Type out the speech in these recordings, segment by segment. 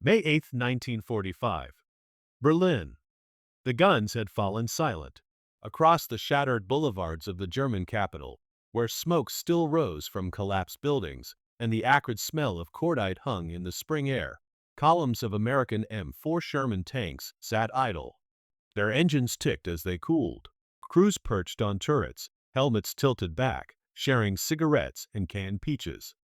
May 8, 1945. Berlin. The guns had fallen silent. Across the shattered boulevards of the German capital, where smoke still rose from collapsed buildings and the acrid smell of cordite hung in the spring air, columns of American M4 Sherman tanks sat idle. Their engines ticked as they cooled. Crews perched on turrets, helmets tilted back, sharing cigarettes and canned peaches.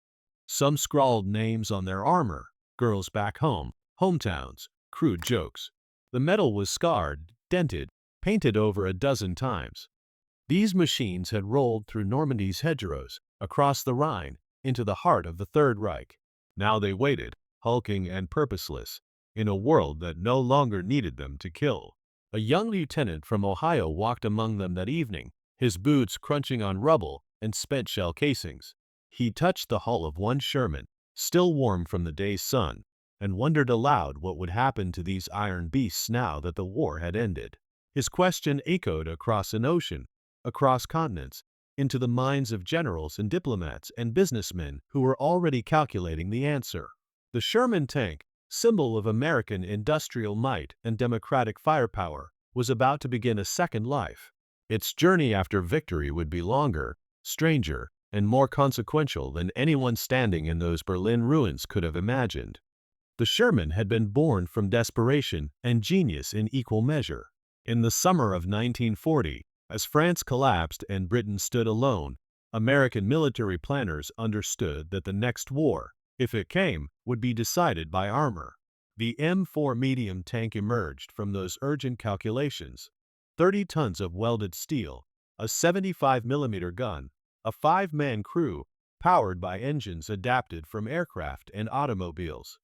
Some scrawled names on their armor, girls back home, hometowns, crude jokes. The metal was scarred, dented, painted over a dozen times. These machines had rolled through Normandy's hedgerows, across the Rhine, into the heart of the Third Reich. Now they waited, hulking and purposeless, in a world that no longer needed them to kill. A young lieutenant from Ohio walked among them that evening, his boots crunching on rubble and spent shell casings. He touched the hull of one Sherman, still warm from the day's sun, and wondered aloud what would happen to these iron beasts now that the war had ended. His question echoed across an ocean, across continents, into the minds of generals and diplomats and businessmen who were already calculating the answer. The Sherman tank, symbol of American industrial might and democratic firepower, was about to begin a second life. Its journey after victory would be longer, stranger, and more consequential than anyone standing in those Berlin ruins could have imagined. The Sherman had been born from desperation and genius in equal measure. In the summer of 1940, as France collapsed and Britain stood alone, American military planners understood that the next war, if it came, would be decided by armor. The M4 medium tank emerged from those urgent calculations. 30 tons of welded steel, a 75mm gun, a 5-man crew, powered by engines adapted from aircraft and automobiles.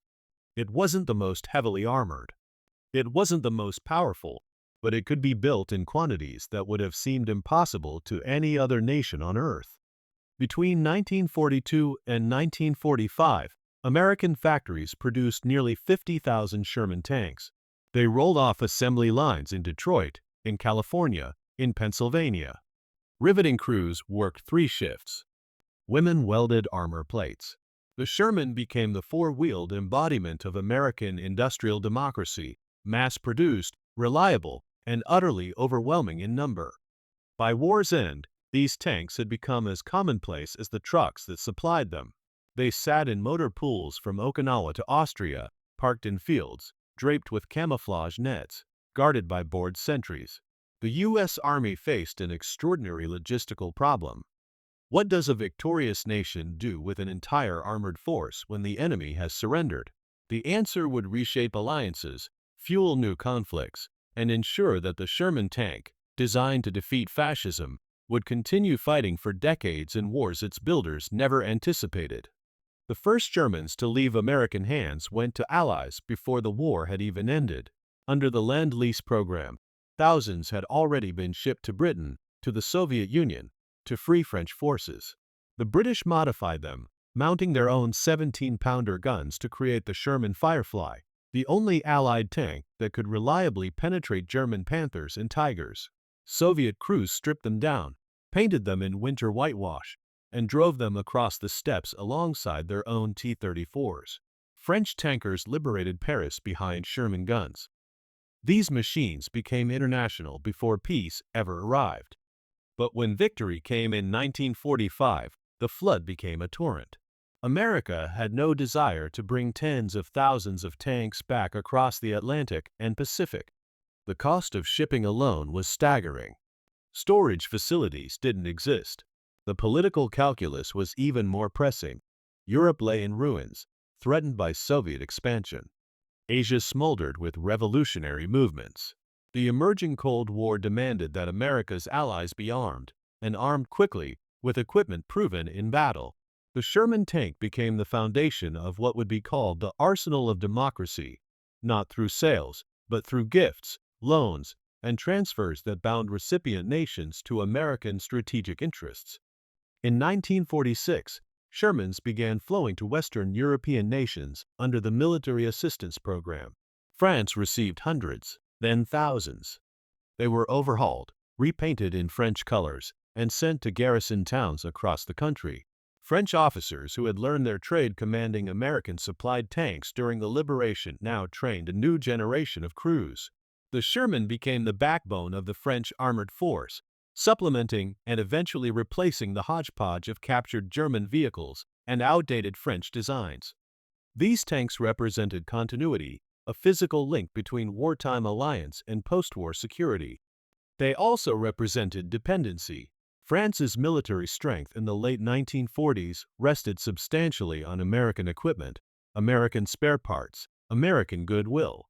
It wasn't the most heavily armored. It wasn't the most powerful, but it could be built in quantities that would have seemed impossible to any other nation on Earth. Between 1942 and 1945, American factories produced nearly 50,000 Sherman tanks. They rolled off assembly lines in Detroit, in California, in Pennsylvania. Riveting crews worked 3 shifts. Women welded armor plates. The Sherman became the four-wheeled embodiment of American industrial democracy, mass-produced, reliable, and utterly overwhelming in number. By war's end, these tanks had become as commonplace as the trucks that supplied them. They sat in motor pools from Okinawa to Austria, parked in fields, draped with camouflage nets, guarded by bored sentries. The U.S. Army faced an extraordinary logistical problem. What does a victorious nation do with an entire armored force when the enemy has surrendered? The answer would reshape alliances, fuel new conflicts, and ensure that the Sherman tank, designed to defeat fascism, would continue fighting for decades in wars its builders never anticipated. The first Germans to leave American hands went to Allies before the war had even ended. Under the Lend-Lease program, thousands had already been shipped to Britain, to the Soviet Union, to free French forces. The British modified them, mounting their own 17-pounder guns to create the Sherman Firefly, the only Allied tank that could reliably penetrate German Panthers and Tigers. Soviet crews stripped them down, painted them in winter whitewash, and drove them across the steppes alongside their own T-34s. French tankers liberated Paris behind Sherman guns. These machines became international before peace ever arrived. But when victory came in 1945, the flood became a torrent. America had no desire to bring tens of thousands of tanks back across the Atlantic and Pacific. The cost of shipping alone was staggering. Storage facilities didn't exist. The political calculus was even more pressing. Europe lay in ruins, threatened by Soviet expansion. Asia smoldered with revolutionary movements. The emerging Cold War demanded that America's allies be armed, and armed quickly, with equipment proven in battle. The Sherman tank became the foundation of what would be called the arsenal of democracy, not through sales, but through gifts, loans, and transfers that bound recipient nations to American strategic interests. In 1946, Shermans began flowing to Western European nations under the Military Assistance Program. France received hundreds, then thousands. They were overhauled, repainted in French colors, and sent to garrison towns across the country. French officers who had learned their trade commanding American-supplied tanks during the liberation now trained a new generation of crews. The Sherman became the backbone of the French armored force, supplementing and eventually replacing the hodgepodge of captured German vehicles and outdated French designs. These tanks represented continuity, a physical link between wartime alliance and post-war security. They also represented dependency. France's military strength in the late 1940s rested substantially on American equipment, American spare parts, American goodwill.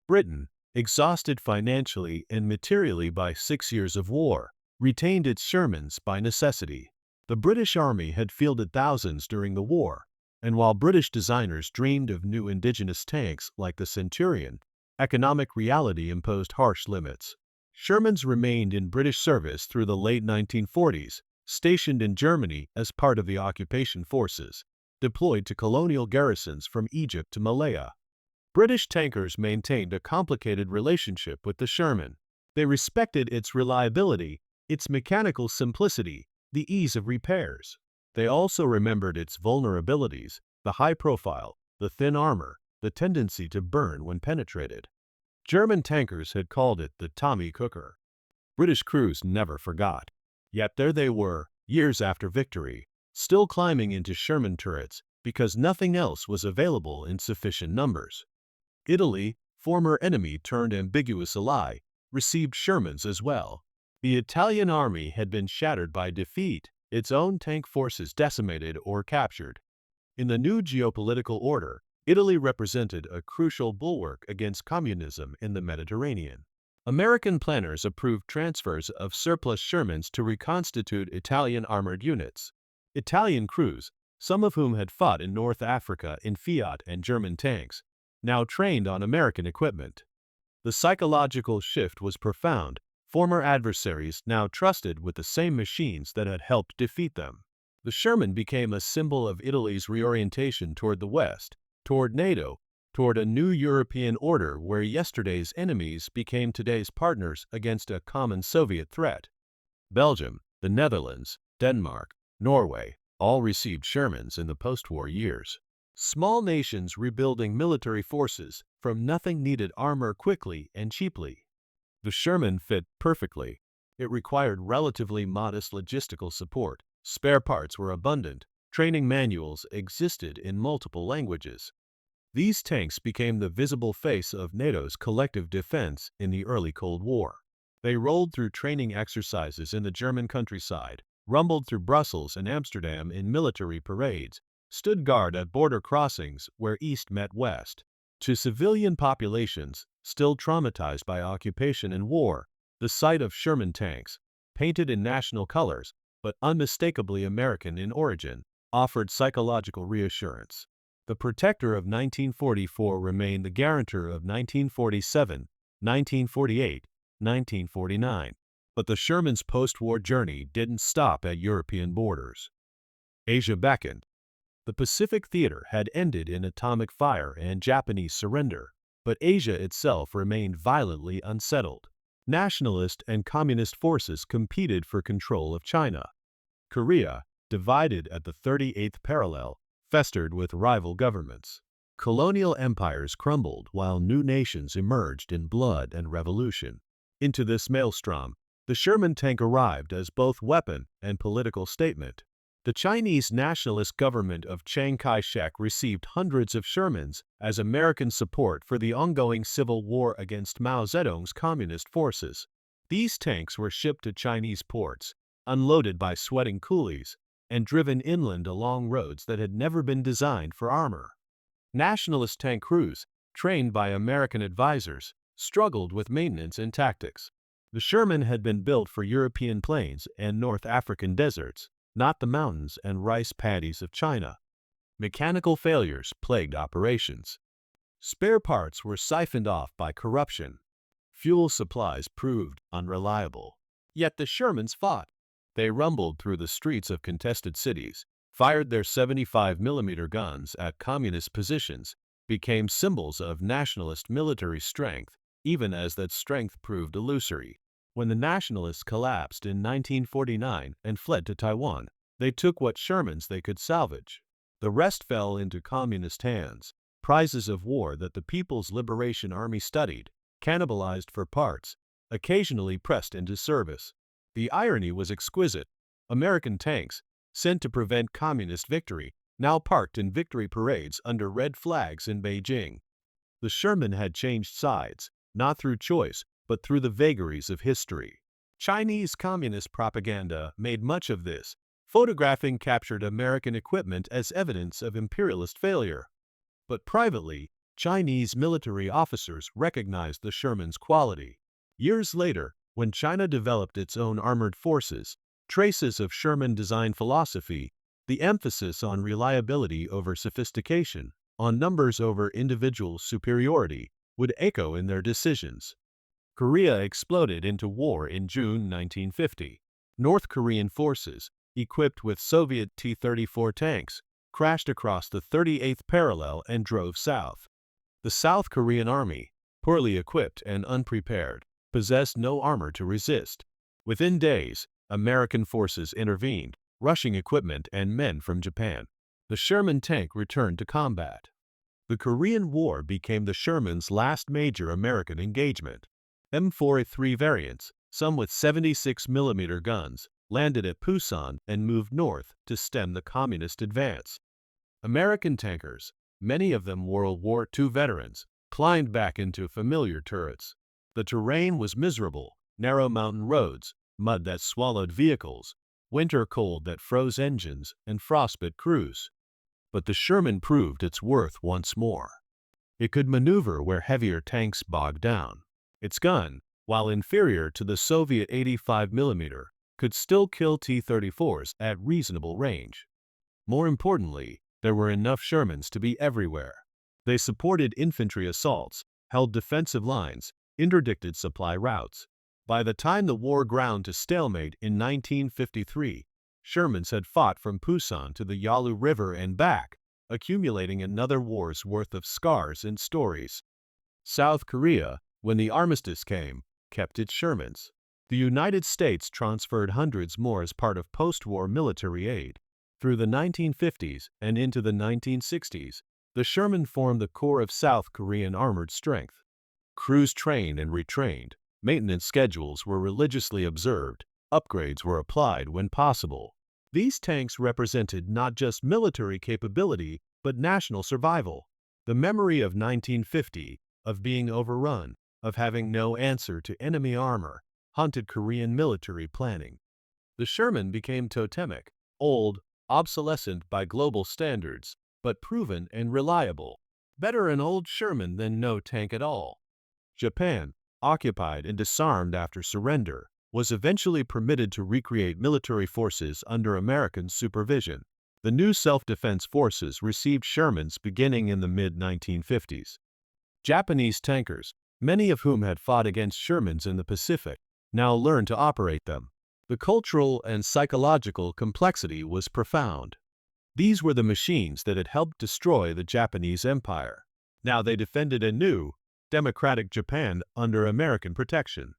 Britain, exhausted financially and materially by 6 years of war, retained its Shermans by necessity. The British Army had fielded thousands during the war, and while British designers dreamed of new indigenous tanks like the Centurion, economic reality imposed harsh limits. Shermans remained in British service through the late 1940s, stationed in Germany as part of the occupation forces, deployed to colonial garrisons from Egypt to Malaya. British tankers maintained a complicated relationship with the Sherman. They respected its reliability, its mechanical simplicity, the ease of repairs. They also remembered its vulnerabilities, the high profile, the thin armor, the tendency to burn when penetrated. German tankers had called it the Tommy Cooker. British crews never forgot. Yet there they were, years after victory, still climbing into Sherman turrets because nothing else was available in sufficient numbers. Italy, former enemy turned ambiguous ally, received Shermans as well. The Italian army had been shattered by defeat, its own tank forces decimated or captured. In the new geopolitical order, Italy represented a crucial bulwark against communism in the Mediterranean. American planners approved transfers of surplus Shermans to reconstitute Italian armored units. Italian crews, some of whom had fought in North Africa in Fiat and German tanks, now trained on American equipment. The psychological shift was profound. Former adversaries now trusted with the same machines that had helped defeat them. The Sherman became a symbol of Italy's reorientation toward the West, toward NATO, toward a new European order where yesterday's enemies became today's partners against a common Soviet threat. Belgium, the Netherlands, Denmark, Norway, all received Shermans in the post-war years. Small nations rebuilding military forces from nothing needed armor quickly and cheaply. The Sherman fit perfectly. It required relatively modest logistical support. Spare parts were abundant. Training manuals existed in multiple languages. These tanks became the visible face of NATO's collective defense in the early Cold War. They rolled through training exercises in the German countryside, rumbled through Brussels and Amsterdam in military parades, stood guard at border crossings where East met West. To civilian populations, still traumatized by occupation and war, the sight of Sherman tanks, painted in national colors but unmistakably American in origin, offered psychological reassurance. The protector of 1944 remained the guarantor of 1947, 1948, 1949. But the Sherman's post-war journey didn't stop at European borders. Asia beckoned. The Pacific theater had ended in atomic fire and Japanese surrender, but Asia itself remained violently unsettled. Nationalist and communist forces competed for control of China. Korea, divided at the 38th parallel, festered with rival governments. Colonial empires crumbled while new nations emerged in blood and revolution. Into this maelstrom, the Sherman tank arrived as both weapon and political statement. The Chinese nationalist government of Chiang Kai-shek received hundreds of Shermans as American support for the ongoing civil war against Mao Zedong's communist forces. These tanks were shipped to Chinese ports, unloaded by sweating coolies, and driven inland along roads that had never been designed for armor. Nationalist tank crews, trained by American advisors, struggled with maintenance and tactics. The Sherman had been built for European plains and North African deserts, not the mountains and rice paddies of China. Mechanical failures plagued operations. Spare parts were siphoned off by corruption. Fuel supplies proved unreliable. Yet the Shermans fought. They rumbled through the streets of contested cities, fired their 75mm guns at communist positions, became symbols of nationalist military strength, even as that strength proved illusory. When the nationalists collapsed in 1949 and fled to Taiwan, They took what Shermans they could salvage. The rest fell into communist hands, prizes of war that the People's Liberation Army studied, cannibalized for parts, occasionally pressed into service. The irony was exquisite. American tanks, sent to prevent communist victory, now parked in victory parades under red flags in Beijing. The Sherman had changed sides, not through choice, but through the vagaries of history. Chinese communist propaganda made much of this, photographing captured American equipment as evidence of imperialist failure. But privately, Chinese military officers recognized the Sherman's quality. Years later, when China developed its own armored forces, traces of Sherman design philosophy, the emphasis on reliability over sophistication, on numbers over individual superiority, would echo in their decisions. Korea exploded into war in June 1950. North Korean forces, equipped with Soviet T-34 tanks, crashed across the 38th parallel and drove south. The South Korean army, poorly equipped and unprepared, possessed no armor to resist. Within days, American forces intervened, rushing equipment and men from Japan. The Sherman tank returned to combat. The Korean War became the Sherman's last major American engagement. M4A3 variants, some with 76mm guns, landed at Pusan and moved north to stem the communist advance. American tankers, many of them World War II veterans, climbed back into familiar turrets. The terrain was miserable, narrow mountain roads, mud that swallowed vehicles, winter cold that froze engines, and frostbit crews. But the Sherman proved its worth once more. It could maneuver where heavier tanks bogged down. Its gun, while inferior to the Soviet 85mm, could still kill T-34s at reasonable range. More importantly, there were enough Shermans to be everywhere. They supported infantry assaults, held defensive lines, interdicted supply routes. By the time the war ground to stalemate in 1953, Shermans had fought from Pusan to the Yalu River and back, accumulating another war's worth of scars and stories. South Korea, when the armistice came, kept its Shermans. The United States transferred hundreds more as part of post-war military aid. Through the 1950s and into the 1960s, the Sherman formed the core of South Korean armored strength. Crews trained and retrained, maintenance schedules were religiously observed, upgrades were applied when possible. These tanks represented not just military capability, but national survival. The memory of 1950, of being overrun, of having no answer to enemy armor, haunted Korean military planning. The Sherman became totemic, old, obsolescent by global standards, but proven and reliable. Better an old Sherman than no tank at all. Japan, occupied and disarmed after surrender, was eventually permitted to recreate military forces under American supervision. The new self-defense forces received Shermans beginning in the mid-1950s. Japanese tankers, many of whom had fought against Shermans in the Pacific, now learned to operate them. The cultural and psychological complexity was profound. These were the machines that had helped destroy the Japanese Empire. Now they defended a new, democratic Japan under American protection.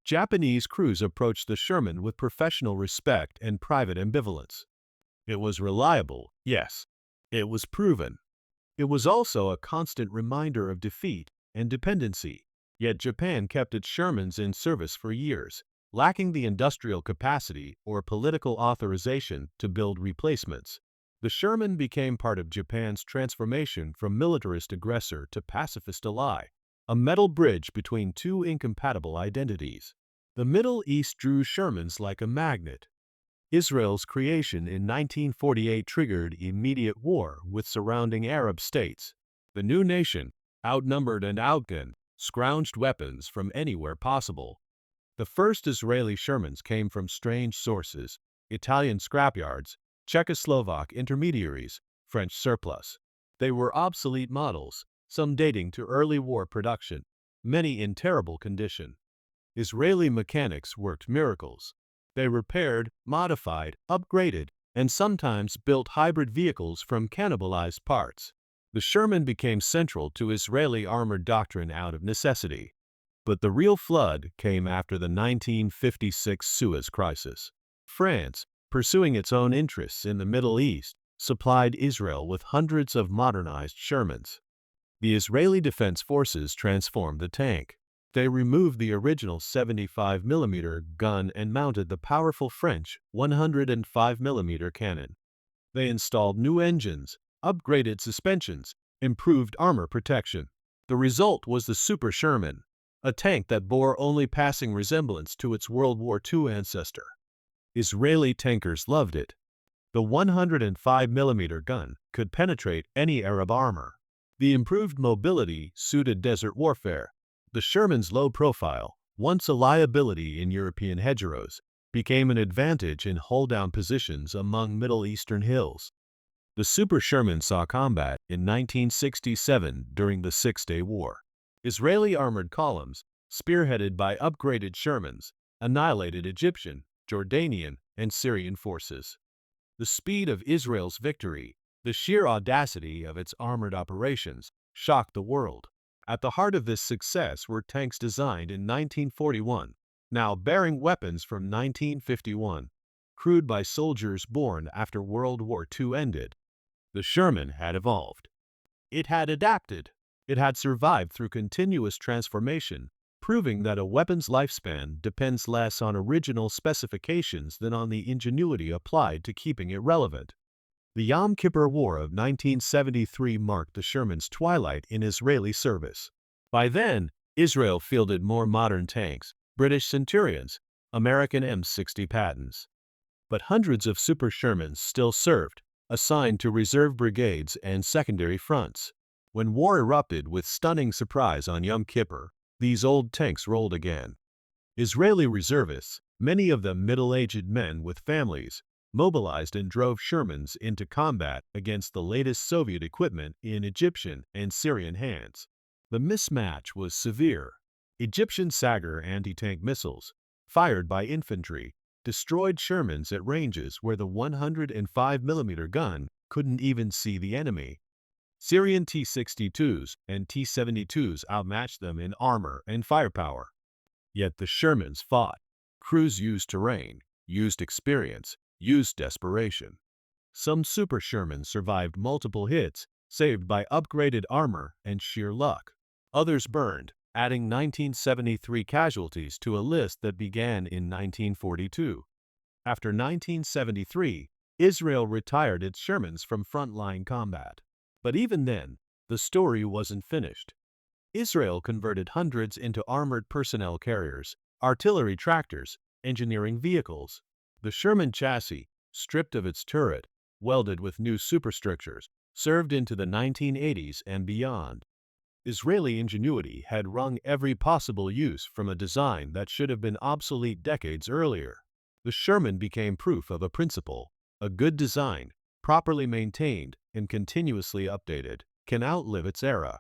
Japanese crews approached the Sherman with professional respect and private ambivalence. It was reliable, yes. It was proven. It was also a constant reminder of defeat and dependency. Yet Japan kept its Shermans in service for years, lacking the industrial capacity or political authorization to build replacements. The Sherman became part of Japan's transformation from militarist aggressor to pacifist ally, a metal bridge between two incompatible identities. The Middle East drew Shermans like a magnet. Israel's creation in 1948 triggered immediate war with surrounding Arab states. The new nation, outnumbered and outgunned, scrounged weapons from anywhere possible. The first Israeli Shermans came from strange sources: Italian scrapyards, Czechoslovak intermediaries, French surplus. They were obsolete models, some dating to early war production, many in terrible condition. Israeli mechanics worked miracles. They repaired, modified, upgraded, and sometimes built hybrid vehicles from cannibalized parts. The Sherman became central to Israeli armored doctrine out of necessity. But the real flood came after the 1956 Suez Crisis. France, pursuing its own interests in the Middle East, supplied Israel with hundreds of modernized Shermans. The Israeli Defense Forces transformed the tank. They removed the original 75mm gun and mounted the powerful French 105mm cannon. They installed new engines, upgraded suspensions, improved armor protection. The result was the Super Sherman, a tank that bore only passing resemblance to its World War II ancestor. Israeli tankers loved it. The 105mm gun could penetrate any Arab armor. The improved mobility suited desert warfare. The Sherman's low profile, once a liability in European hedgerows, became an advantage in hold-down positions among Middle Eastern hills. The Super Sherman saw combat in 1967 during the Six-Day War. Israeli armored columns, spearheaded by upgraded Shermans, annihilated Egyptian, Jordanian, and Syrian forces. The speed of Israel's victory, the sheer audacity of its armored operations, shocked the world. At the heart of this success were tanks designed in 1941, now bearing weapons from 1951, crewed by soldiers born after World War II ended. The Sherman had evolved. It had adapted. It had survived through continuous transformation, proving that a weapon's lifespan depends less on original specifications than on the ingenuity applied to keeping it relevant. The Yom Kippur War of 1973 marked the Sherman's twilight in Israeli service. By then, Israel fielded more modern tanks, British Centurions, American M60 Pattons. But hundreds of Super Shermans still served, assigned to reserve brigades and secondary fronts. When war erupted with stunning surprise on Yom Kippur, these old tanks rolled again. Israeli reservists, many of them middle-aged men with families, mobilized and drove Shermans into combat against the latest Soviet equipment in Egyptian and Syrian hands. The mismatch was severe. Egyptian Sagar anti-tank missiles, fired by infantry, destroyed Shermans at ranges where the 105mm gun couldn't even see the enemy. Syrian T-62s and T-72s outmatched them in armor and firepower. Yet the Shermans fought. Crews used terrain, used experience, used desperation. Some Super Shermans survived multiple hits, saved by upgraded armor and sheer luck. Others burned, adding 1973 casualties to a list that began in 1942. After 1973, Israel retired its Shermans from frontline combat. But even then, the story wasn't finished. Israel converted hundreds into armored personnel carriers, artillery tractors, engineering vehicles. The Sherman chassis, stripped of its turret, welded with new superstructures, served into the 1980s and beyond. Israeli ingenuity had wrung every possible use from a design that should have been obsolete decades earlier. The Sherman became proof of a principle: a good design, properly maintained and continuously updated, can outlive its era.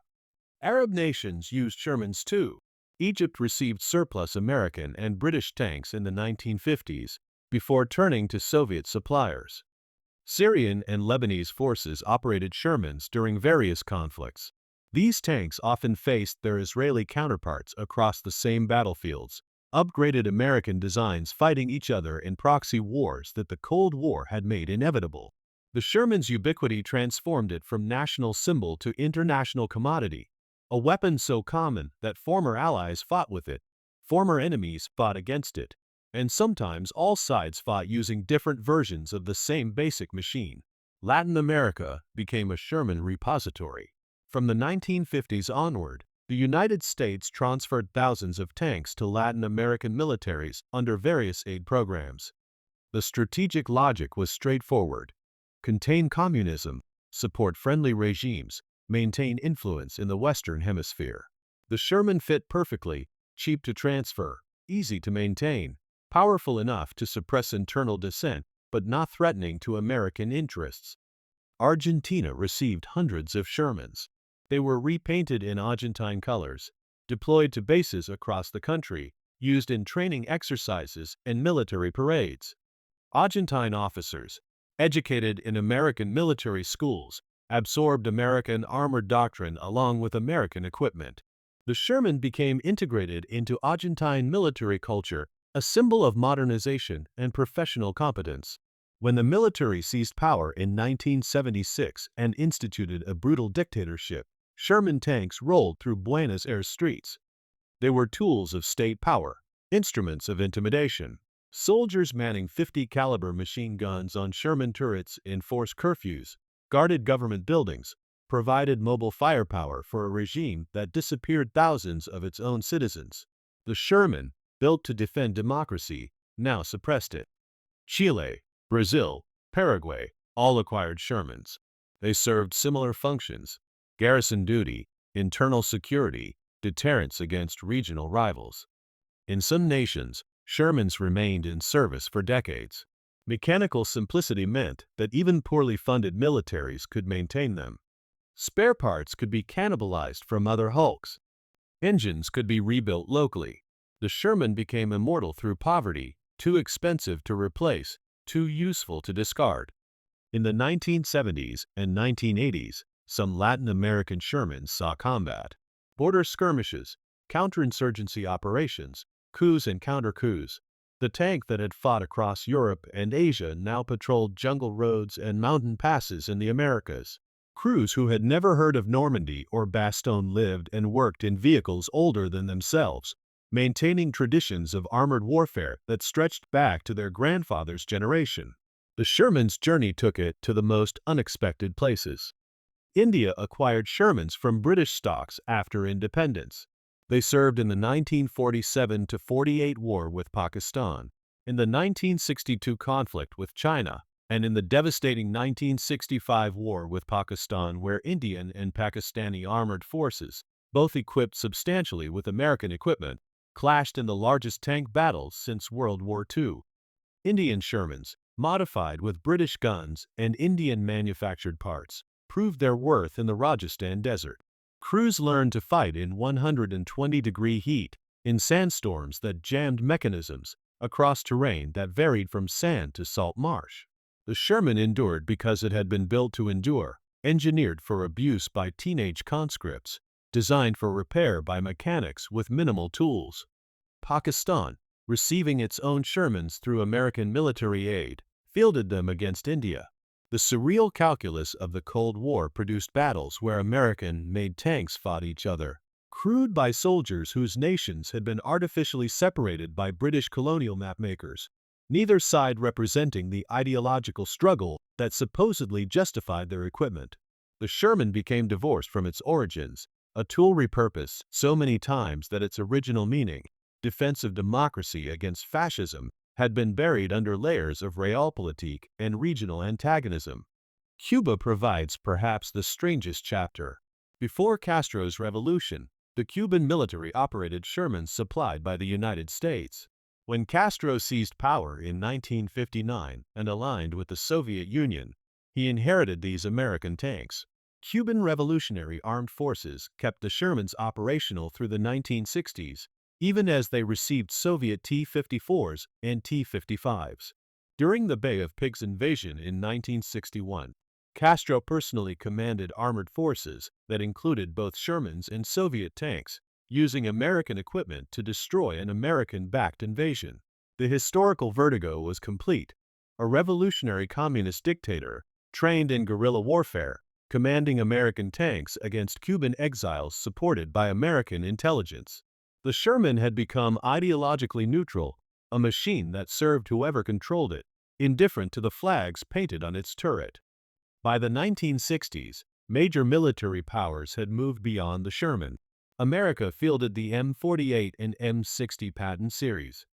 Arab nations used Shermans too. Egypt received surplus American and British tanks in the 1950s before turning to Soviet suppliers. Syrian and Lebanese forces operated Shermans during various conflicts. These tanks often faced their Israeli counterparts across the same battlefields, upgraded American designs fighting each other in proxy wars that the Cold War had made inevitable. The Sherman's ubiquity transformed it from national symbol to international commodity, a weapon so common that former allies fought with it, former enemies fought against it, and sometimes all sides fought using different versions of the same basic machine. Latin America became a Sherman repository. From the 1950s onward, the United States transferred thousands of tanks to Latin American militaries under various aid programs. The strategic logic was straightforward: contain communism, support friendly regimes, maintain influence in the Western Hemisphere. The Sherman fit perfectly: cheap to transfer, easy to maintain, powerful enough to suppress internal dissent, but not threatening to American interests. Argentina received hundreds of Shermans. They were repainted in Argentine colors, deployed to bases across the country, used in training exercises and military parades. Argentine officers, educated in American military schools, absorbed American armored doctrine along with American equipment. The Sherman became integrated into Argentine military culture, a symbol of modernization and professional competence. When the military seized power in 1976 and instituted a brutal dictatorship, Sherman tanks rolled through Buenos Aires streets. They were tools of state power, instruments of intimidation. Soldiers manning 50 caliber machine guns on Sherman turrets enforced curfews, guarded government buildings, provided mobile firepower for a regime that disappeared thousands of its own citizens. The Sherman, built to defend democracy, now suppressed it. Chile, Brazil, Paraguay all acquired Shermans. They served similar functions: garrison duty, internal security, deterrence against regional rivals. In some nations, Shermans remained in service for decades. Mechanical simplicity meant that even poorly funded militaries could maintain them. Spare parts could be cannibalized from other hulks. Engines could be rebuilt locally. The Sherman became immortal through poverty, too expensive to replace, too useful to discard. In the 1970s and 1980s, some Latin American Shermans saw combat. Border skirmishes, counterinsurgency operations, coups and counter-coups. The tank that had fought across Europe and Asia now patrolled jungle roads and mountain passes in the Americas. Crews who had never heard of Normandy or Bastogne lived and worked in vehicles older than themselves, maintaining traditions of armored warfare that stretched back to their grandfather's generation. The Sherman's journey took it to the most unexpected places. India acquired Shermans from British stocks after independence. They served in the 1947–48 war with Pakistan, in the 1962 conflict with China, and in the devastating 1965 war with Pakistan, where Indian and Pakistani armored forces, both equipped substantially with American equipment, clashed in the largest tank battles since World War II. Indian Shermans, modified with British guns and Indian-manufactured parts, proved their worth in the Rajasthan desert. Crews learned to fight in 120-degree heat, in sandstorms that jammed mechanisms, across terrain that varied from sand to salt marsh. The Sherman endured because it had been built to endure, engineered for abuse by teenage conscripts, designed for repair by mechanics with minimal tools. Pakistan, receiving its own Shermans through American military aid, fielded them against India. The surreal calculus of the Cold War produced battles where American-made tanks fought each other, crewed by soldiers whose nations had been artificially separated by British colonial mapmakers, neither side representing the ideological struggle that supposedly justified their equipment. The Sherman became divorced from its origins, a tool repurposed so many times that its original meaning, defense of democracy against fascism, had been buried under layers of realpolitik and regional antagonism. Cuba provides perhaps the strangest chapter. Before Castro's revolution, the Cuban military operated Shermans supplied by the United States. When Castro seized power in 1959 and aligned with the Soviet Union, he inherited these American tanks. Cuban Revolutionary Armed Forces kept the Shermans operational through the 1960s, even as they received Soviet T-54s and T-55s. During the Bay of Pigs invasion in 1961, Castro personally commanded armored forces that included both Shermans and Soviet tanks, using American equipment to destroy an American-backed invasion. The historical vertigo was complete. A revolutionary communist dictator, trained in guerrilla warfare, commanding American tanks against Cuban exiles supported by American intelligence. The Sherman had become ideologically neutral, a machine that served whoever controlled it, indifferent to the flags painted on its turret. By the 1960s, major military powers had moved beyond the Sherman. America fielded the M48 and M60 Patton series.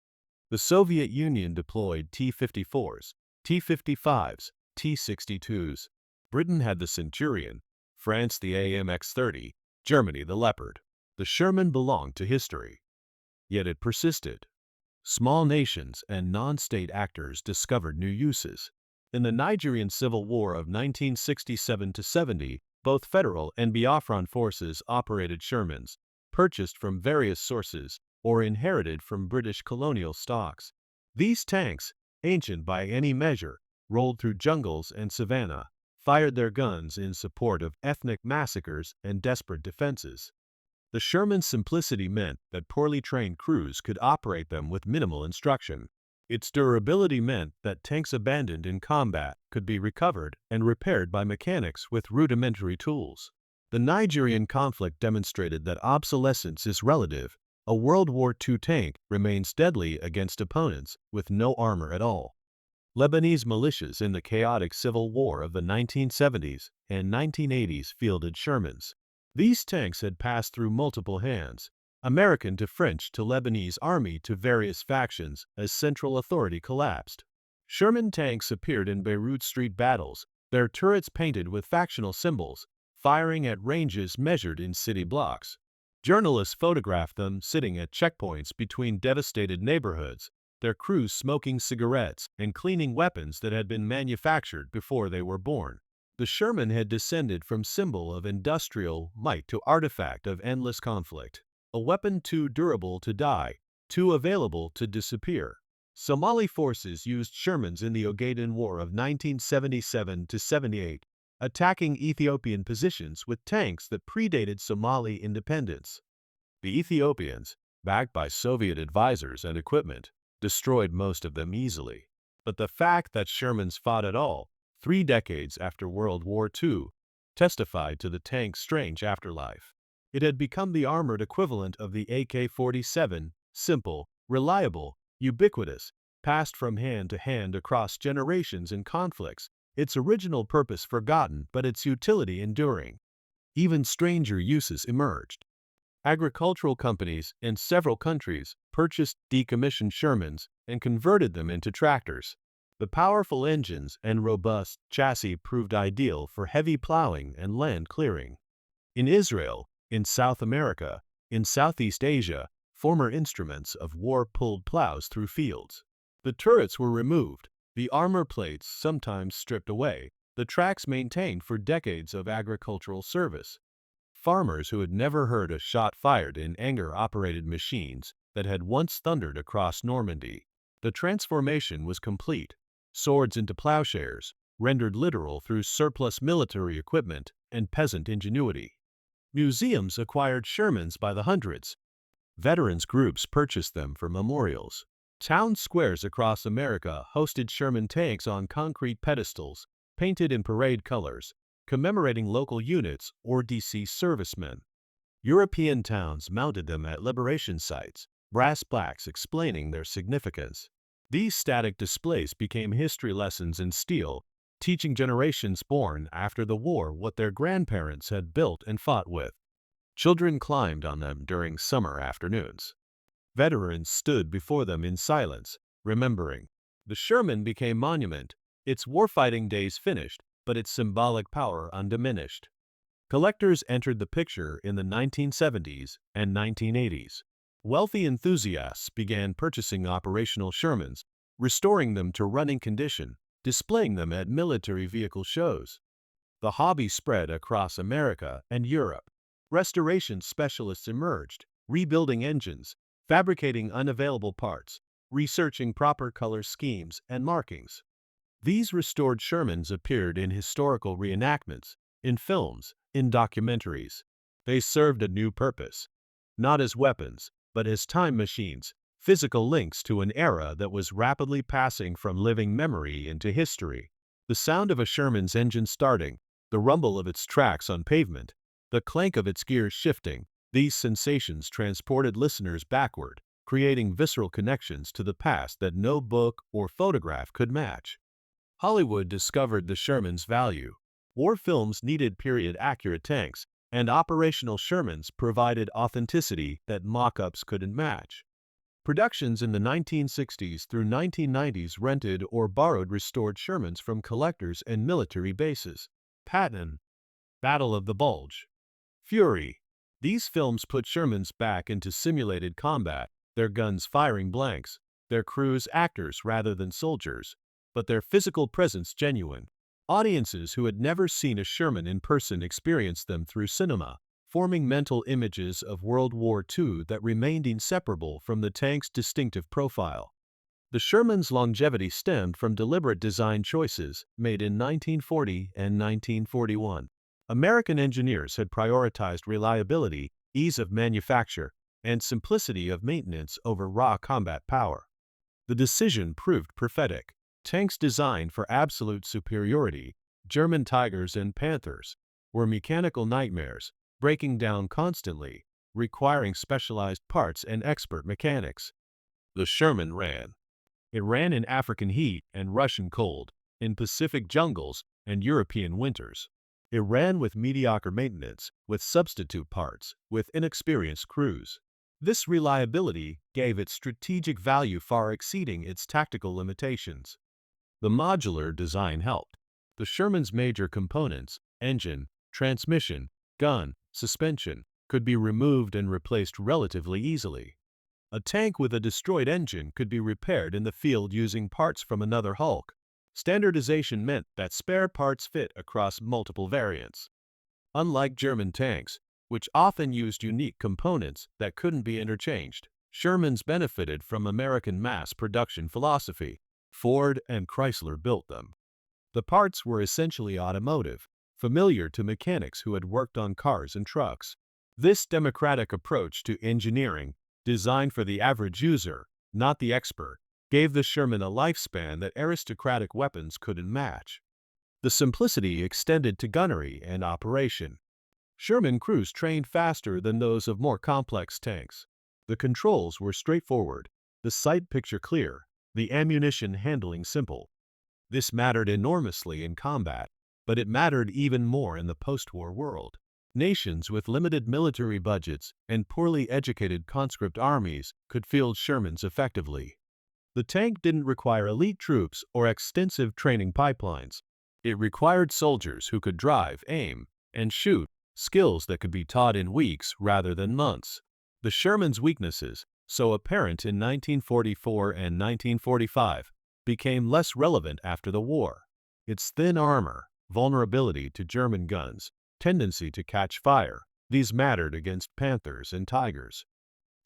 The Soviet Union deployed T-54s, T-55s, T-62s. Britain had the Centurion, France the AMX-30, Germany the Leopard. The Sherman belonged to history. Yet it persisted. Small nations and non-state actors discovered new uses. In the Nigerian Civil War of 1967–70, both federal and Biafran forces operated Shermans, purchased from various sources or inherited from British colonial stocks. These tanks, ancient by any measure, rolled through jungles and savanna, fired their guns in support of ethnic massacres and desperate defenses. The Sherman's simplicity meant that poorly trained crews could operate them with minimal instruction. Its durability meant that tanks abandoned in combat could be recovered and repaired by mechanics with rudimentary tools. The Nigerian conflict demonstrated that obsolescence is relative. A World War II tank remains deadly against opponents with no armor at all. Lebanese militias in the chaotic civil war of the 1970s and 1980s fielded Shermans. These tanks had passed through multiple hands, American to French to Lebanese army to various factions as central authority collapsed. Sherman tanks appeared in Beirut street battles, their turrets painted with factional symbols, firing at ranges measured in city blocks. Journalists photographed them sitting at checkpoints between devastated neighborhoods, their crews smoking cigarettes and cleaning weapons that had been manufactured before they were born. The Sherman had descended from symbol of industrial might to artifact of endless conflict. A weapon too durable to die, too available to disappear. Somali forces used Shermans in the Ogaden War of 1977–78, attacking Ethiopian positions with tanks that predated Somali independence. The Ethiopians, backed by Soviet advisors and equipment, destroyed most of them easily. But the fact that Shermans fought at all, 3 decades after World War II, testified to the tank's strange afterlife. It had become the armored equivalent of the AK-47, simple, reliable, ubiquitous, passed from hand to hand across generations in conflicts, its original purpose forgotten but its utility enduring. Even stranger uses emerged. Agricultural companies in several countries purchased decommissioned Shermans and converted them into tractors. The powerful engines and robust chassis proved ideal for heavy plowing and land clearing. In Israel, in South America, in Southeast Asia, former instruments of war pulled plows through fields. The turrets were removed, the armor plates sometimes stripped away, the tracks maintained for decades of agricultural service. Farmers who had never heard a shot fired in anger operated machines that had once thundered across Normandy. The transformation was complete. Swords into plowshares, rendered literal through surplus military equipment and peasant ingenuity. Museums acquired Shermans by the hundreds. Veterans groups purchased them for memorials. Town squares across America hosted Sherman tanks on concrete pedestals, painted in parade colors, commemorating local units or deceased servicemen. European towns mounted them at liberation sites, brass plaques explaining their significance. These static displays became history lessons in steel, teaching generations born after the war what their grandparents had built and fought with. Children climbed on them during summer afternoons. Veterans stood before them in silence, remembering. The Sherman became monument, its warfighting days finished, but its symbolic power undiminished. Collectors entered the picture in the 1970s and 1980s. Wealthy enthusiasts began purchasing operational Shermans, restoring them to running condition, displaying them at military vehicle shows. The hobby spread across America and Europe. Restoration specialists emerged, rebuilding engines, fabricating unavailable parts, researching proper color schemes and markings. These restored Shermans appeared in historical reenactments, in films, in documentaries. They served a new purpose, not as weapons, but as time machines, physical links to an era that was rapidly passing from living memory into history. The sound of a Sherman's engine starting, the rumble of its tracks on pavement, the clank of its gears shifting, these sensations transported listeners backward, creating visceral connections to the past that no book or photograph could match. Hollywood discovered the Sherman's value. War films needed period-accurate tanks, and operational Shermans provided authenticity that mock-ups couldn't match. Productions in the 1960s through 1990s rented or borrowed restored Shermans from collectors and military bases. Patton, Battle of the Bulge. Fury. These films put Shermans back into simulated combat, their guns firing blanks, their crews actors rather than soldiers, but their physical presence genuine. Audiences who had never seen a Sherman in person experienced them through cinema, forming mental images of World War II that remained inseparable from the tank's distinctive profile. The Sherman's longevity stemmed from deliberate design choices made in 1940 and 1941. American engineers had prioritized reliability, ease of manufacture, and simplicity of maintenance over raw combat power. The decision proved prophetic. Tanks designed for absolute superiority, German Tigers and Panthers, were mechanical nightmares, breaking down constantly, requiring specialized parts and expert mechanics. The Sherman ran. It ran in African heat and Russian cold, in Pacific jungles and European winters. It ran with mediocre maintenance, with substitute parts, with inexperienced crews. This reliability gave it strategic value far exceeding its tactical limitations. The modular design helped. The Sherman's major components, engine, transmission, gun, suspension, could be removed and replaced relatively easily. A tank with a destroyed engine could be repaired in the field using parts from another hulk. Standardization meant that spare parts fit across multiple variants. Unlike German tanks, which often used unique components that couldn't be interchanged, Sherman's benefited from American mass production philosophy. Ford and Chrysler built them. The parts were essentially automotive, familiar to mechanics who had worked on cars and trucks. This democratic approach to engineering, designed for the average user, not the expert, gave the Sherman a lifespan that aristocratic weapons couldn't match. The simplicity extended to gunnery and operation. Sherman crews trained faster than those of more complex tanks. The controls were straightforward, the sight picture clear, the ammunition handling simple. This mattered enormously in combat, but it mattered even more in the post-war world. Nations with limited military budgets and poorly educated conscript armies could field Shermans effectively. The tank didn't require elite troops or extensive training pipelines. It required soldiers who could drive, aim, and shoot, skills that could be taught in weeks rather than months. The Sherman's weaknesses, so apparent in 1944 and 1945, became less relevant after the war. Its thin armor, vulnerability to German guns, tendency to catch fire, these mattered against Panthers and Tigers.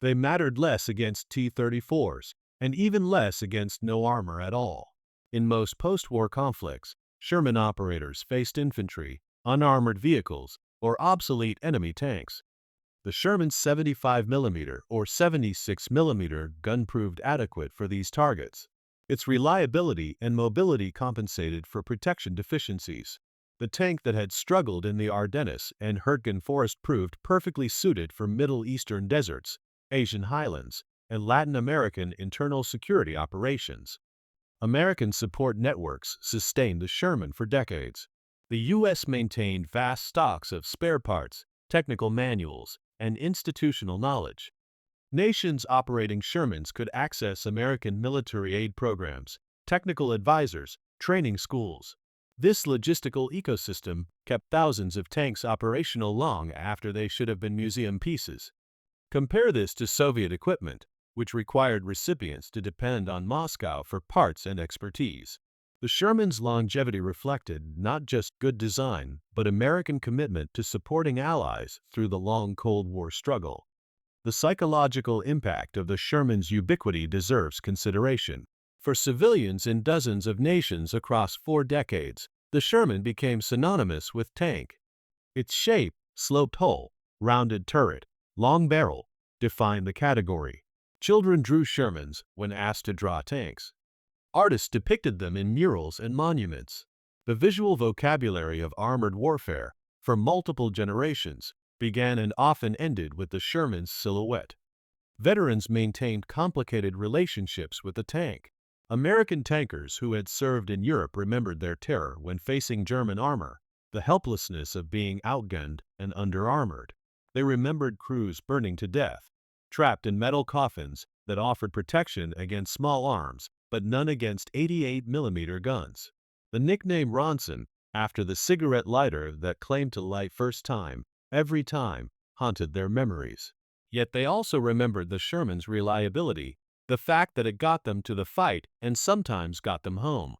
They mattered less against T-34s, and even less against no armor at all. In most post-war conflicts, Sherman operators faced infantry, unarmored vehicles, or obsolete enemy tanks. The Sherman's 75mm or 76mm gun proved adequate for these targets. Its reliability and mobility compensated for protection deficiencies. The tank that had struggled in the Ardennes and Hurtgen Forest proved perfectly suited for Middle Eastern deserts, Asian highlands, and Latin American internal security operations. American support networks sustained the Sherman for decades. The U.S. maintained vast stocks of spare parts, technical manuals, and institutional knowledge. Nations operating Shermans could access American military aid programs, technical advisors, training schools. This logistical ecosystem kept thousands of tanks operational long after they should have been museum pieces. Compare this to Soviet equipment, which required recipients to depend on Moscow for parts and expertise. The Sherman's longevity reflected not just good design, but American commitment to supporting allies through the long Cold War struggle. The psychological impact of the Sherman's ubiquity deserves consideration. For civilians in dozens of nations across 4 decades, the Sherman became synonymous with tank. Its shape, sloped hull, rounded turret, long barrel, defined the category. Children drew Shermans when asked to draw tanks. Artists depicted them in murals and monuments. The visual vocabulary of armored warfare, for multiple generations, began and often ended with the Sherman's silhouette. Veterans maintained complicated relationships with the tank. American tankers who had served in Europe remembered their terror when facing German armor, the helplessness of being outgunned and under-armored. They remembered crews burning to death, trapped in metal coffins that offered protection against small arms, but none against 88mm guns. The nickname Ronson, after the cigarette lighter that claimed to light first time, every time, haunted their memories. Yet they also remembered the Sherman's reliability, the fact that it got them to the fight and sometimes got them home.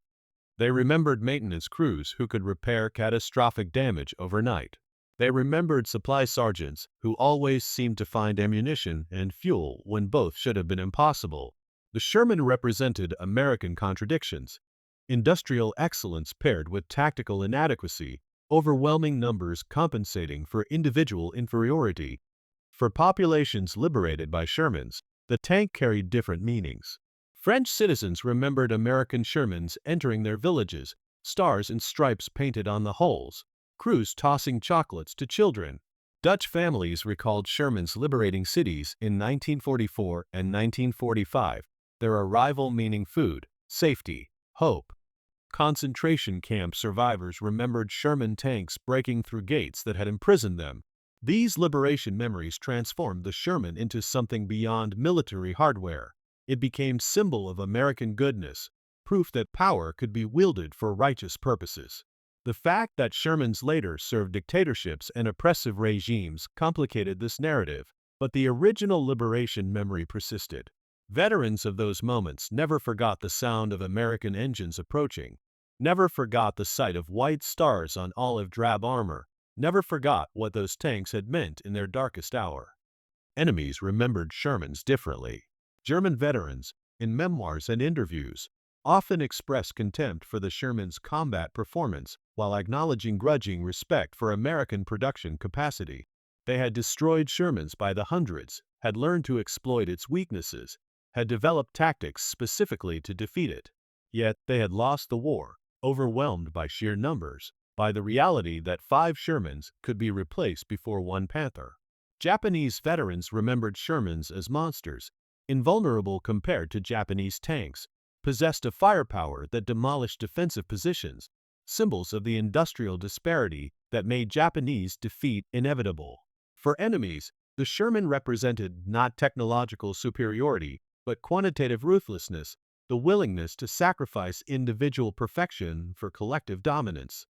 They remembered maintenance crews who could repair catastrophic damage overnight. They remembered supply sergeants who always seemed to find ammunition and fuel when both should have been impossible. The Sherman represented American contradictions. Industrial excellence paired with tactical inadequacy, overwhelming numbers compensating for individual inferiority. For populations liberated by Shermans, the tank carried different meanings. French citizens remembered American Shermans entering their villages, stars and stripes painted on the hulls, crews tossing chocolates to children. Dutch families recalled Shermans liberating cities in 1944 and 1945, their arrival meaning food, safety, hope. Concentration camp survivors remembered Sherman tanks breaking through gates that had imprisoned them. These liberation memories transformed the Sherman into something beyond military hardware. It became symbol of American goodness, proof that power could be wielded for righteous purposes. The fact that Shermans later served dictatorships and oppressive regimes complicated this narrative, but the original liberation memory persisted. Veterans of those moments never forgot the sound of American engines approaching, never forgot the sight of white stars on olive drab armor, never forgot what those tanks had meant in their darkest hour. Enemies remembered Shermans differently. German veterans, in memoirs and interviews, often expressed contempt for the Sherman's combat performance while acknowledging grudging respect for American production capacity. They had destroyed Shermans by the hundreds, had learned to exploit its weaknesses, had developed tactics specifically to defeat it. Yet they had lost the war, overwhelmed by sheer numbers, by the reality that 5 Shermans could be replaced before 1 Panther. Japanese veterans remembered Shermans as monsters, invulnerable compared to Japanese tanks, possessed of firepower that demolished defensive positions, symbols of the industrial disparity that made Japanese defeat inevitable. For enemies, the Sherman represented not technological superiority, but quantitative ruthlessness, the willingness to sacrifice individual perfection for collective dominance.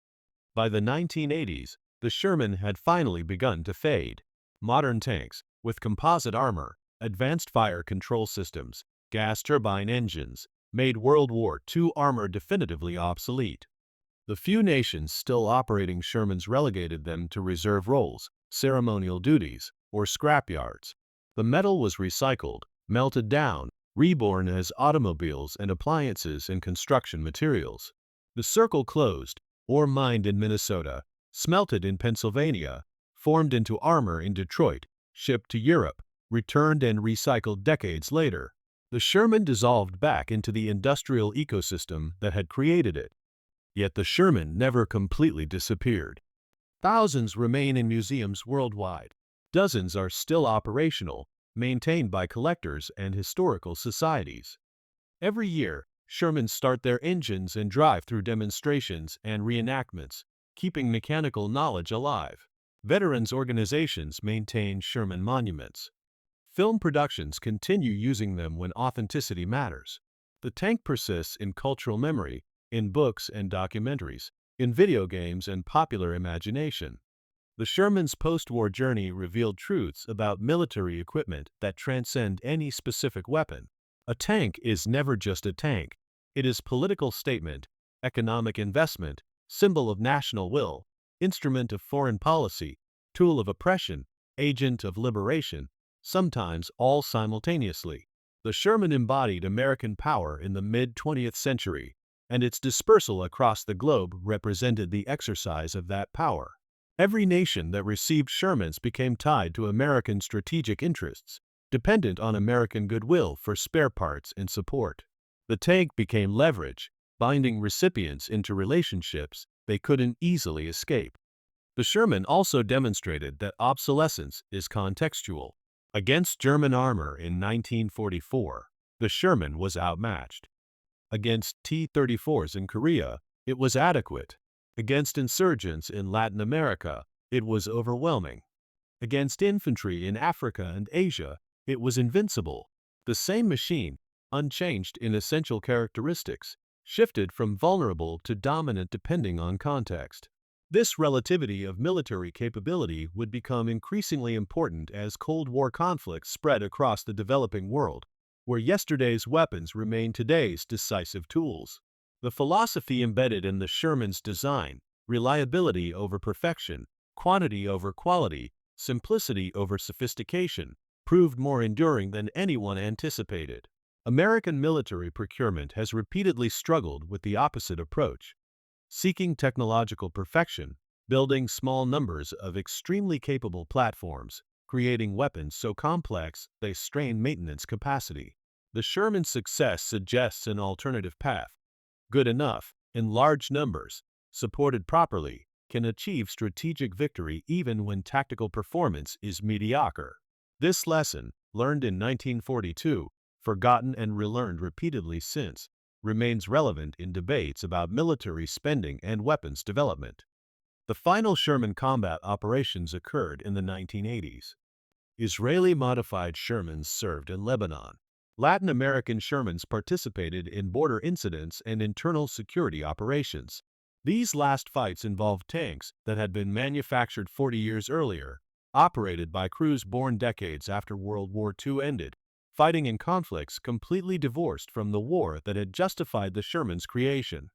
By the 1980s, the Sherman had finally begun to fade. Modern tanks, with composite armor, advanced fire control systems, gas turbine engines, made World War II armor definitively obsolete. The few nations still operating Shermans relegated them to reserve roles, ceremonial duties, or scrapyards. The metal was recycled, melted down, reborn as automobiles and appliances and construction materials. The circle closed, ore mined in Minnesota, smelted in Pennsylvania, formed into armor in Detroit, shipped to Europe, returned and recycled decades later. The Sherman dissolved back into the industrial ecosystem that had created it. Yet the Sherman never completely disappeared. Thousands remain in museums worldwide. Dozens are still operational, maintained by collectors and historical societies. Every year, Shermans start their engines and drive-through demonstrations and reenactments, keeping mechanical knowledge alive. Veterans organizations maintain Sherman monuments. Film productions continue using them when authenticity matters. The tank persists in cultural memory, in books and documentaries, in video games and popular imagination. The Sherman's post-war journey revealed truths about military equipment that transcend any specific weapon. A tank is never just a tank. It is political statement, economic investment, symbol of national will, instrument of foreign policy, tool of oppression, agent of liberation, sometimes all simultaneously. The Sherman embodied American power in the mid-20th century, and its dispersal across the globe represented the exercise of that power. Every nation that received Shermans became tied to American strategic interests, dependent on American goodwill for spare parts and support. The tank became leverage, binding recipients into relationships they couldn't easily escape. The Sherman also demonstrated that obsolescence is contextual. Against German armor in 1944, the Sherman was outmatched. Against T-34s in Korea, it was adequate. Against insurgents in Latin America, it was overwhelming. Against infantry in Africa and Asia, it was invincible. The same machine, unchanged in essential characteristics, shifted from vulnerable to dominant depending on context. This relativity of military capability would become increasingly important as Cold War conflicts spread across the developing world, where yesterday's weapons remain today's decisive tools. The philosophy embedded in the Sherman's design, reliability over perfection, quantity over quality, simplicity over sophistication, proved more enduring than anyone anticipated. American military procurement has repeatedly struggled with the opposite approach, seeking technological perfection, building small numbers of extremely capable platforms, creating weapons so complex they strain maintenance capacity. The Sherman success suggests an alternative path. Good enough, in large numbers, supported properly, can achieve strategic victory even when tactical performance is mediocre. This lesson, learned in 1942, forgotten and relearned repeatedly since, remains relevant in debates about military spending and weapons development. The final Sherman combat operations occurred in the 1980s. Israeli-modified Shermans served in Lebanon. Latin American Shermans participated in border incidents and internal security operations. These last fights involved tanks that had been manufactured 40 years earlier, operated by crews born decades after World War II ended, fighting in conflicts completely divorced from the war that had justified the Sherman's creation.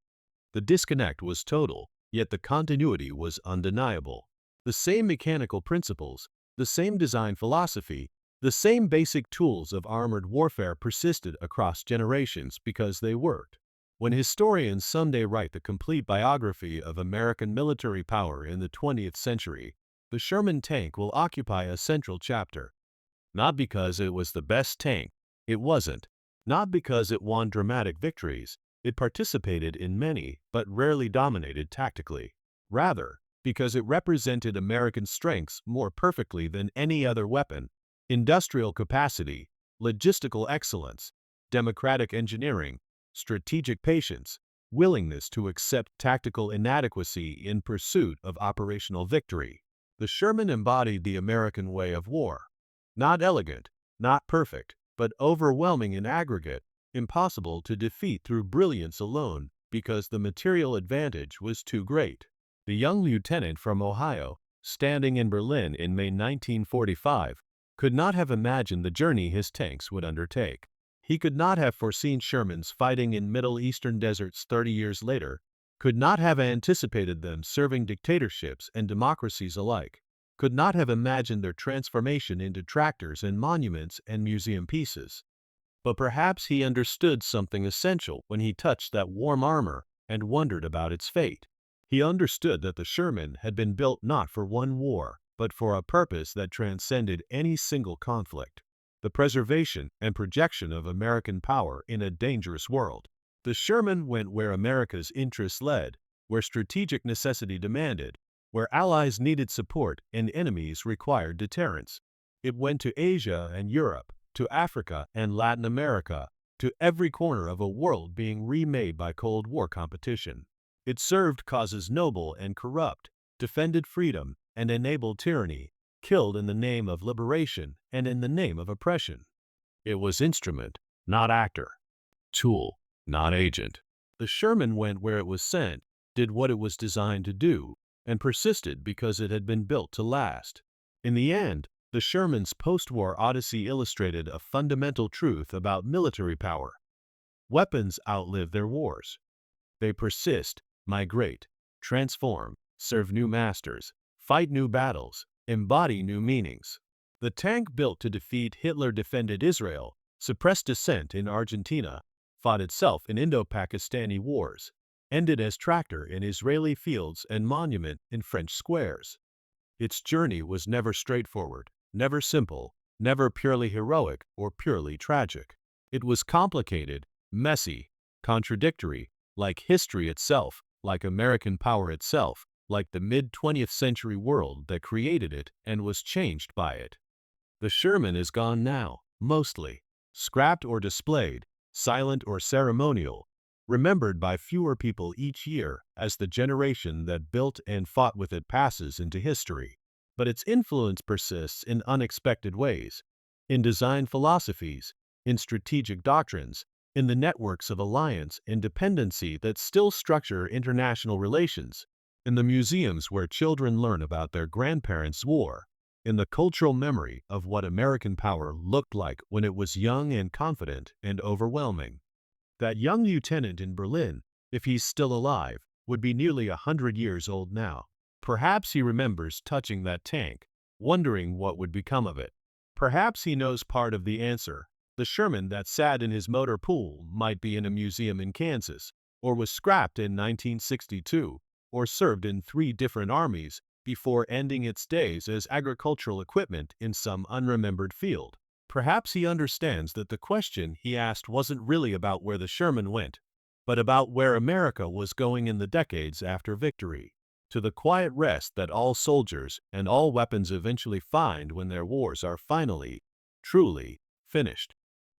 The disconnect was total, yet the continuity was undeniable. The same mechanical principles, the same design philosophy, the same basic tools of armored warfare persisted across generations because they worked. When historians someday write the complete biography of American military power in the 20th century, the Sherman tank will occupy a central chapter. Not because it was the best tank, it wasn't. Not because it won dramatic victories, it participated in many but rarely dominated tactically. Rather, because it represented American strengths more perfectly than any other weapon: industrial capacity, logistical excellence, democratic engineering, strategic patience, willingness to accept tactical inadequacy in pursuit of operational victory. The Sherman embodied the American way of war. Not elegant, not perfect, but overwhelming in aggregate, impossible to defeat through brilliance alone because the material advantage was too great. The young lieutenant from Ohio, standing in Berlin in May 1945, could not have imagined the journey his tanks would undertake. He could not have foreseen Shermans fighting in Middle Eastern deserts 30 years later, could not have anticipated them serving dictatorships and democracies alike, could not have imagined their transformation into tractors and monuments and museum pieces. But perhaps he understood something essential when he touched that warm armor and wondered about its fate. He understood that the Sherman had been built not for one war, but for a purpose that transcended any single conflict: the preservation and projection of American power in a dangerous world. The Sherman went where America's interests led, where strategic necessity demanded, where allies needed support and enemies required deterrence. It went to Asia and Europe, to Africa and Latin America, to every corner of a world being remade by Cold War competition. It served causes noble and corrupt, defended freedom and enabled tyranny, killed in the name of liberation and in the name of oppression. It was instrument, not actor; tool, not agent. The Sherman went where it was sent, did what it was designed to do, and persisted because it had been built to last. In the end, the Sherman's post-war odyssey illustrated a fundamental truth about military power: weapons outlive their wars. They persist, migrate, transform, serve new masters, fight new battles, embody new meanings. The tank built to defeat Hitler defended Israel, suppressed dissent in Argentina, fought itself in Indo-Pakistani wars, ended as tractor in Israeli fields and monument in French squares. Its journey was never straightforward, never simple, never purely heroic or purely tragic. It was complicated, messy, contradictory, like history itself, like American power itself, like the mid-20th century world that created it and was changed by it. The Sherman is gone now, mostly, scrapped or displayed, silent or ceremonial, remembered by fewer people each year as the generation that built and fought with it passes into history. But its influence persists in unexpected ways: in design philosophies, in strategic doctrines, in the networks of alliance and dependency that still structure international relations, in the museums where children learn about their grandparents' war, in the cultural memory of what American power looked like when it was young and confident and overwhelming. That young lieutenant in Berlin, if he's still alive, would be nearly 100 years old now. Perhaps he remembers touching that tank, wondering what would become of it. Perhaps he knows part of the answer. The Sherman that sat in his motor pool might be in a museum in Kansas, or was scrapped in 1962, or served in 3 different armies before ending its days as agricultural equipment in some unremembered field. Perhaps he understands that the question he asked wasn't really about where the Sherman went, but about where America was going in the decades after victory, to the quiet rest that all soldiers and all weapons eventually find when their wars are finally, truly, finished.